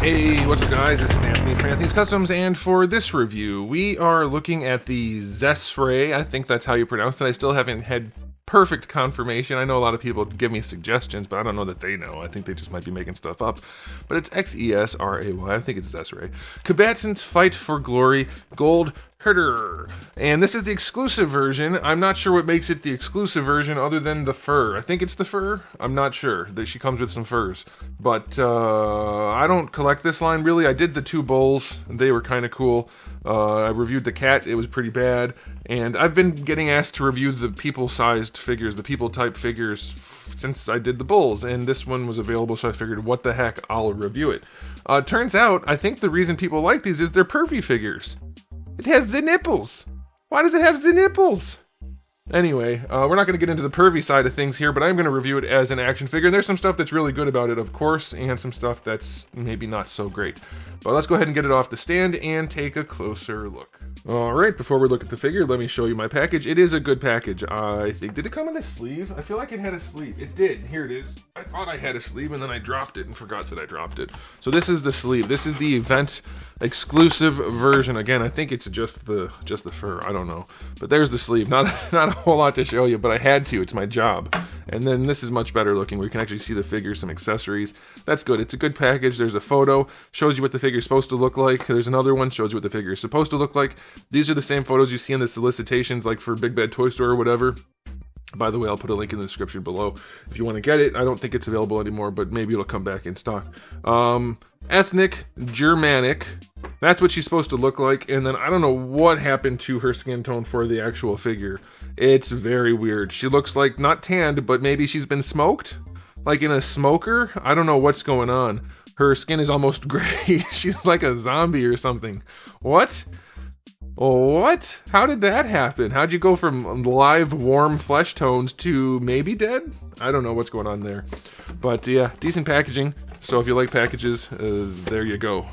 Hey, what's up guys? This is Anthony from Anthony's Customs, and for this review, we are looking at the Xesray. I think that's how you pronounce it. I still haven't had perfect confirmation. I know a lot of people give me suggestions, but I don't know that they know. I think they just might be making stuff up. But it's Xesray. I think it's Xesray. Combatants Fight for Glory Gold Hildr. And this is the exclusive version. I'm not sure what makes it the exclusive version other than the fur. I think it's the fur. I'm not sure. That she comes with some furs. But I don't collect this line really. I did the two bulls. They were kind of cool. I reviewed the cat. It was pretty bad. And I've been getting asked to review the people-sized figures, the people-type figures, since I did the bulls. And this one was available, so I figured, what the heck, I'll review it. Turns out, I think the reason people like these is they're pervy figures. It has the nipples. Why does it have the nipples? Anyway, we're not going to get into the pervy side of things here, but I'm going to review it as an action figure. And there's some stuff that's really good about it, of course, and some stuff that's maybe not so great. But let's go ahead and get it off the stand and take a closer look. Alright, before we look at the figure, let me show you my package. It is a good package, I think. Did it come with a sleeve? I feel like it had a sleeve. It did. Here it is. I thought I had a sleeve, and then I dropped it and forgot that I dropped it. So this is the sleeve. This is the event exclusive version. Again, I think it's just the fur. I don't know. But there's the sleeve. Not a whole lot to show you, but I had to. It's my job. And then this is much better looking, where you can actually see the figure, some accessories. That's good. It's a good package. There's a photo, shows you what the figure's supposed to look like. There's another one, shows you what the figure is supposed to look like. These are the same photos you see in the solicitations, like for Big Bad Toy Store or whatever. By the way, I'll put a link in the description below if you want to get it. I don't think it's available anymore, but maybe it'll come back in stock. Ethnic Germanic. That's what she's supposed to look like. And then I don't know what happened to her skin tone for the actual figure. It's very weird. She looks like not tanned, but maybe she's been smoked? Like in a smoker? I don't know what's going on. Her skin is almost gray. She's like a zombie or something. What? What? How did that happen? How'd you go from live, warm flesh tones to maybe dead? I don't know what's going on there. But yeah, decent packaging. So if you like packages, there you go.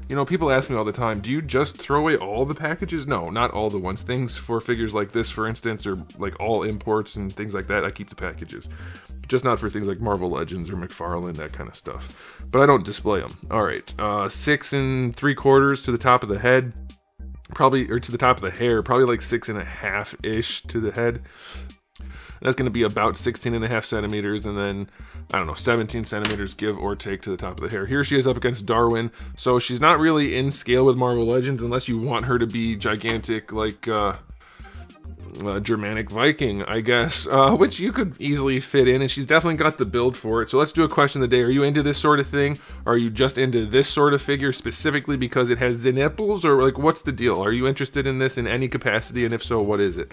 You know, people ask me all the time, do you just throw away all the packages? No, not all the ones. Things for figures like this, for instance, or like all imports and things like that, I keep the packages. Just not for things like Marvel Legends or McFarlane, that kind of stuff. But I don't display them. All right, 6 3/4 to the top of the head. Probably, or to the top of the hair, probably like 6.5-ish to the head. That's going to be about 16.5 centimeters, and then, I don't know, 17 centimeters, give or take, to the top of the hair. Here she is up against Darwin, so she's not really in scale with Marvel Legends, unless you want her to be gigantic, like, Germanic Viking, I guess, which you could easily fit in, and she's definitely got the build for it. So let's do a question of the day. Are you into this sort of thing? Or are you just into this sort of figure specifically because it has the nipples? Or like, what's the deal? Are you interested in this in any capacity? And if so, what is it?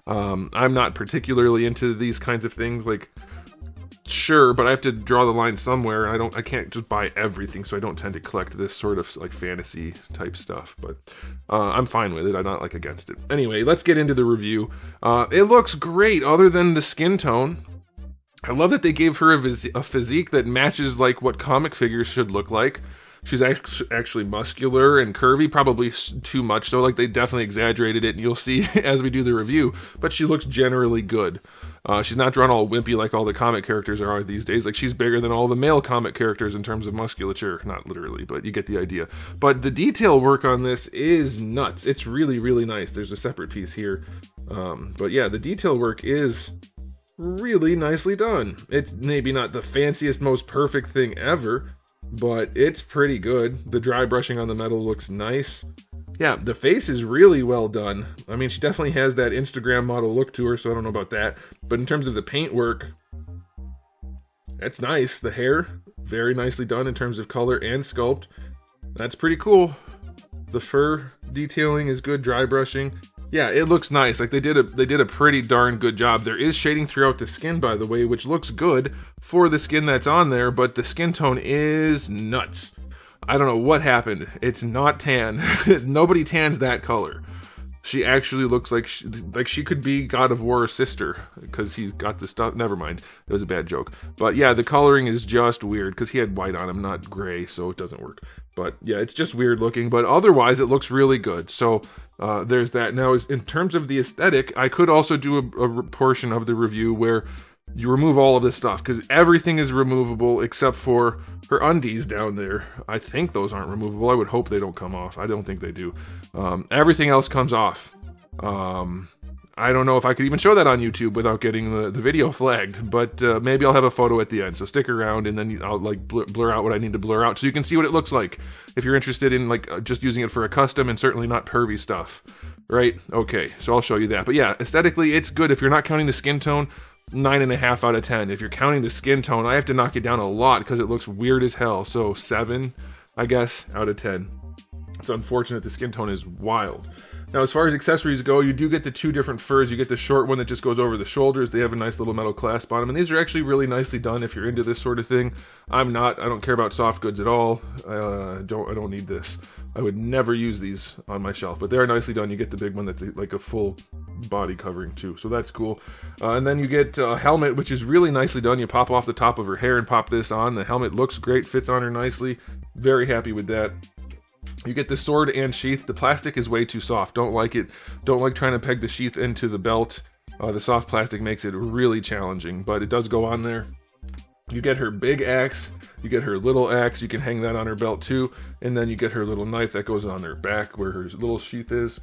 I'm not particularly into these kinds of things. Like, sure, but I have to draw the line somewhere. I can't just buy everything, so I don't tend to collect this sort of like fantasy type stuff. But I'm fine with it. I'm not like against it. Anyway, let's get into the review. It looks great, other than the skin tone. I love that they gave her a physique that matches like what comic figures should look like. She's actually muscular and curvy, probably too much so. Like, they definitely exaggerated it, and you'll see as we do the review. But she looks generally good. She's not drawn all wimpy like all the comic characters are these days. Like, she's bigger than all the male comic characters in terms of musculature. Not literally, but you get the idea. But the detail work on this is nuts. It's really, really nice. There's a separate piece here. But yeah, the detail work is really nicely done. It's maybe not the fanciest, most perfect thing ever, but it's pretty good. The dry brushing on the metal looks nice. Yeah, the face is really well done. I mean, she definitely has that Instagram model look to her, so I don't know about that. But in terms of the paint work, that's nice. The hair, very nicely done in terms of color and sculpt. That's pretty cool. The fur detailing is good, dry brushing. Yeah, it looks nice. Like, they did a pretty darn good job. There is shading throughout the skin, by the way, which looks good for the skin that's on there, but the skin tone is nuts. I don't know what happened. It's not tan. Nobody tans that color. She actually looks like she could be God of War's sister, because he's got the stuff. Never mind. It was a bad joke. But yeah, the coloring is just weird, because he had white on him, not gray, so it doesn't work. But yeah, it's just weird looking, but otherwise it looks really good. So there's that. Now, in terms of the aesthetic, I could also do a portion of the review where you remove all of this stuff, because everything is removable except for her undies down there. I think those aren't removable. I would hope they don't come off. I don't think they do. Everything else comes off. I don't know if I could even show that on YouTube without getting the video flagged, but maybe I'll have a photo at the end, so stick around, and then I'll like blur out what I need to blur out so you can see what it looks like if you're interested in like just using it for a custom and certainly not pervy stuff, right? Okay, so I'll show you that. But yeah, aesthetically it's good. If you're not counting the skin tone, 9.5 out of 10. If you're counting the skin tone, I have to knock it down a lot because it looks weird as hell, so 7, I guess, out of 10. It's unfortunate. The skin tone is wild. Now, as far as accessories go, you do get the 2 different furs. You get the short one that just goes over the shoulders. They have a nice little metal clasp on them, and these are actually really nicely done if you're into this sort of thing. I'm not. I don't care about soft goods at all. I don't need this. I would never use these on my shelf, but they're nicely done. You get the big one that's like a full body covering too, so that's cool. And then you get a helmet, which is really nicely done. You pop off the top of her hair and pop this on. The helmet looks great, fits on her nicely. Very happy with that. You get the sword and sheath. The plastic is way too soft. Don't like it. Don't like trying to peg the sheath into the belt. The soft plastic makes it really challenging, but it does go on there. You get her big axe. You get her little axe. You can hang that on her belt too. And then you get her little knife that goes on her back where her little sheath is.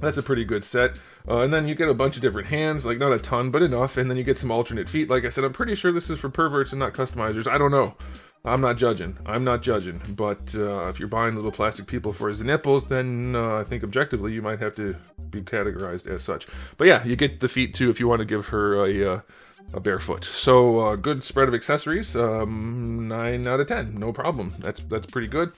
That's a pretty good set. And then you get a bunch of different hands, like not a ton, but enough. And then you get some alternate feet. Like I said, I'm pretty sure this is for perverts and not customizers. I don't know. I'm not judging. But if you're buying little plastic people for his nipples, then I think objectively you might have to be categorized as such. But yeah, you get the feet too if you want to give her a barefoot. So good spread of accessories. 9 out of 10. No problem. That's pretty good.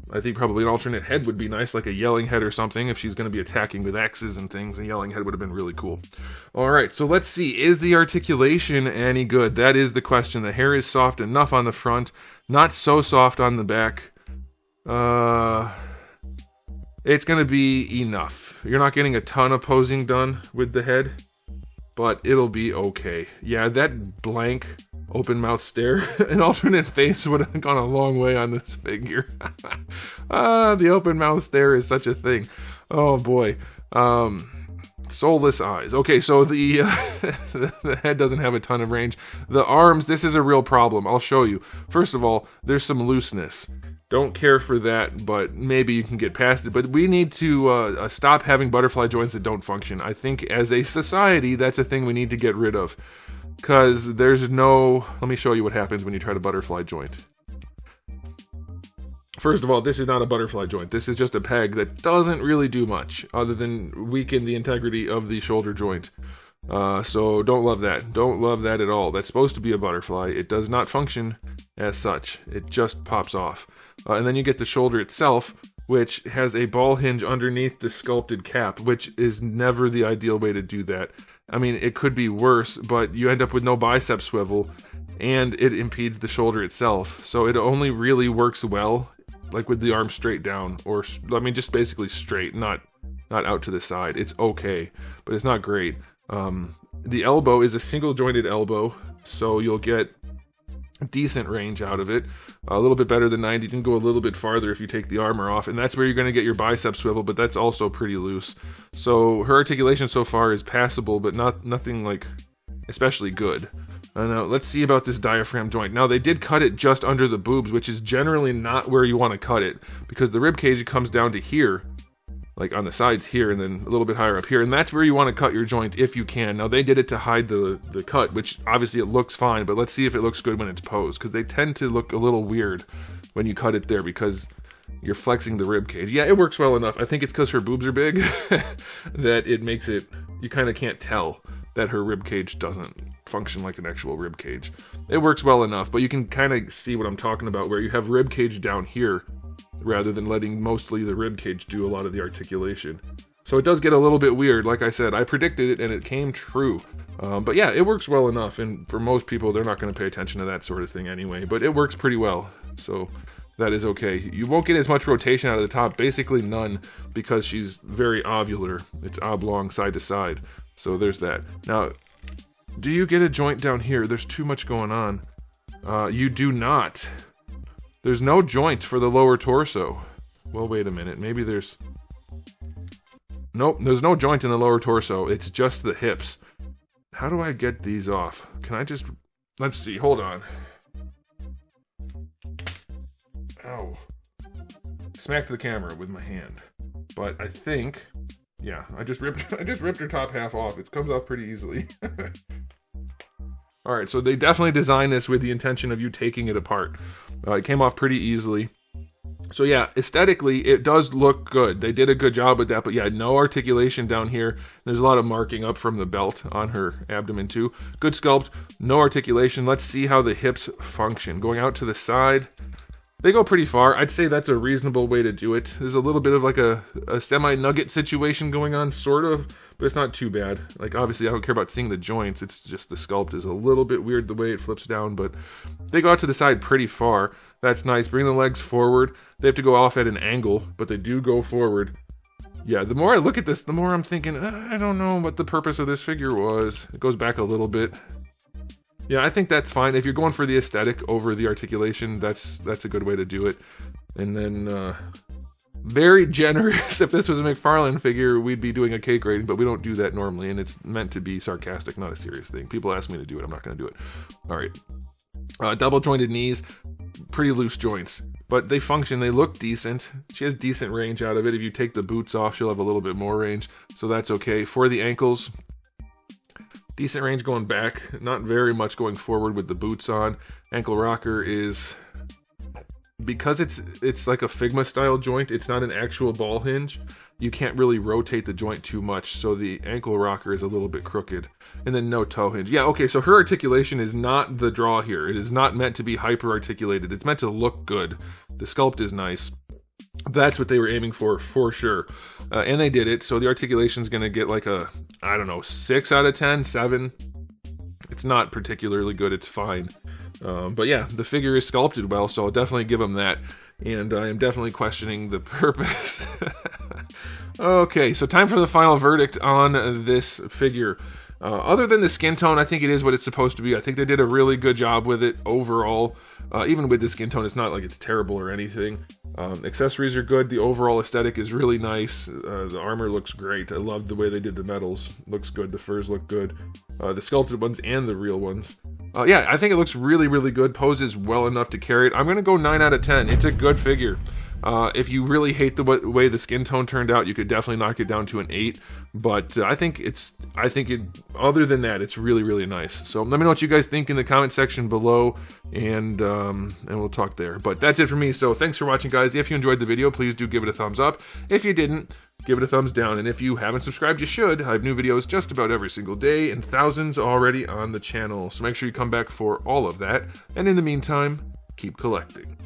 I think probably an alternate head would be nice, like a yelling head or something. If she's going to be attacking with axes and things, a yelling head would have been really cool. All right, so let's see. Is the articulation any good? That is the question. The hair is soft enough on the front, not so soft on the back. It's going to be enough. You're not getting a ton of posing done with the head, but it'll be okay. Yeah, that blank open mouth stare, an alternate face would have gone a long way on this figure. The open mouth stare is such a thing. Oh boy. Soulless eyes. Okay, so the the head doesn't have a ton of range. The arms, this is a real problem. I'll show you. First of all, there's some looseness. Don't care for that, but maybe you can get past it. But we need to stop having butterfly joints that don't function. I think as a society, that's a thing we need to get rid of. Because there's no... Let me show you what happens when you try to butterfly joint. First of all, this is not a butterfly joint. This is just a peg that doesn't really do much other than weaken the integrity of the shoulder joint. So don't love that. Don't love that at all. That's supposed to be a butterfly. It does not function as such. It just pops off. And then you get the shoulder itself, which has a ball hinge underneath the sculpted cap, which is never the ideal way to do that. I mean, it could be worse, but you end up with no bicep swivel, and it impedes the shoulder itself. So it only really works well, like with the arm straight down, or, I mean, just basically straight, not out to the side. It's okay, but it's not great. The elbow is a single jointed elbow, so you'll get decent range out of it. A little bit better than 90. You can go a little bit farther if you take the armor off, and that's where you're going to get your bicep swivel, but that's also pretty loose. So her articulation so far is passable, but nothing like especially good. Now let's see about this diaphragm joint. Now they did cut it just under the boobs, which is generally not where you want to cut it, because the rib cage comes down to here, like on the sides here, and then a little bit higher up here, and that's where you want to cut your joint if you can. Now they did it to hide the cut, which obviously it looks fine, but let's see if it looks good when it's posed, because they tend to look a little weird when you cut it there, because you're flexing the rib cage. Yeah, it works well enough. I think it's because her boobs are big that it makes it, you kind of can't tell that her rib cage doesn't function like an actual rib cage. It works well enough, but you can kind of see what I'm talking about, where you have rib cage down here rather than letting mostly the rib cage do a lot of the articulation. So it does get a little bit weird. Like I said, I predicted it and it came true. But yeah, it works well enough, and for most people, they're not going to pay attention to that sort of thing anyway, but it works pretty well, so that is okay. You won't get as much rotation out of the top, basically none, because she's very ovular. It's oblong side to side, so there's that. Now, do you get a joint down here? There's too much going on. You do not. There's no joint for the lower torso. Well, wait a minute. Maybe there's... Nope, there's no joint in the lower torso. It's just the hips. How do I get these off? Can I just... Let's see, hold on. Ow. Smacked the camera with my hand. But I think... Yeah, I just ripped her top half off. It comes off pretty easily. Alright, so they definitely designed this with the intention of you taking it apart. It came off pretty easily. So yeah, aesthetically, it does look good. They did a good job with that, but yeah, no articulation down here. There's a lot of marking up from the belt on her abdomen too. Good sculpt, no articulation. Let's see how the hips function. Going out to the side, they go pretty far. I'd say that's a reasonable way to do it. There's a little bit of like a semi-nugget situation going on, sort of, but it's not too bad. Like, obviously, I don't care about seeing the joints. It's just the sculpt is a little bit weird the way it flips down, but they go out to the side pretty far. That's nice. Bring the legs forward. They have to go off at an angle, but they do go forward. Yeah, the more I look at this, the more I'm thinking, I don't know what the purpose of this figure was. It goes back a little bit. Yeah, I think that's fine. If you're going for the aesthetic over the articulation, that's a good way to do it. And then, very generous. If this was a McFarlane figure, we'd be doing a cake rating, but we don't do that normally, and it's meant to be sarcastic, not a serious thing. People ask me to do it, I'm not going to do it. All right. Double jointed knees, pretty loose joints, but they function. They look decent. She has decent range out of it. If you take the boots off, she'll have a little bit more range, so that's okay. For the ankles, decent range going back, not very much going forward with the boots on. Ankle rocker is, because it's like a Figma style joint, it's not an actual ball hinge. You can't really rotate the joint too much, so the ankle rocker is a little bit crooked. And then no toe hinge. Yeah, okay, so her articulation is not the draw here. It is not meant to be hyper articulated. It's meant to look good. The sculpt is nice. That's what they were aiming for sure. And they did it, so the articulation is going to get like a, I don't know, 6 out of 10, 7. It's not particularly good, it's fine. But yeah, the figure is sculpted well, so I'll definitely give them that. And I am definitely questioning the purpose. Okay, so time for the final verdict on this figure. Other than the skin tone, I think it is what it's supposed to be. I think they did a really good job with it overall. Even with the skin tone, it's not like it's terrible or anything. Accessories are good. The overall aesthetic is really nice. The armor looks great. I love the way they did the metals. Looks good. The furs look good. The sculpted ones and the real ones. Yeah, I think it looks really, really good. Poses well enough to carry it. I'm going to go 9 out of 10. It's a good figure. If you really hate the way the skin tone turned out, you could definitely knock it down to an 8. But I think other than that, it's really, really nice. So let me know what you guys think in the comment section below, and we'll talk there. But that's it for me. So thanks for watching, guys. If you enjoyed the video, please do give it a thumbs up. If you didn't, give it a thumbs down. And if you haven't subscribed, you should. I have new videos just about every single day, and thousands already on the channel. So make sure you come back for all of that. And in the meantime, keep collecting.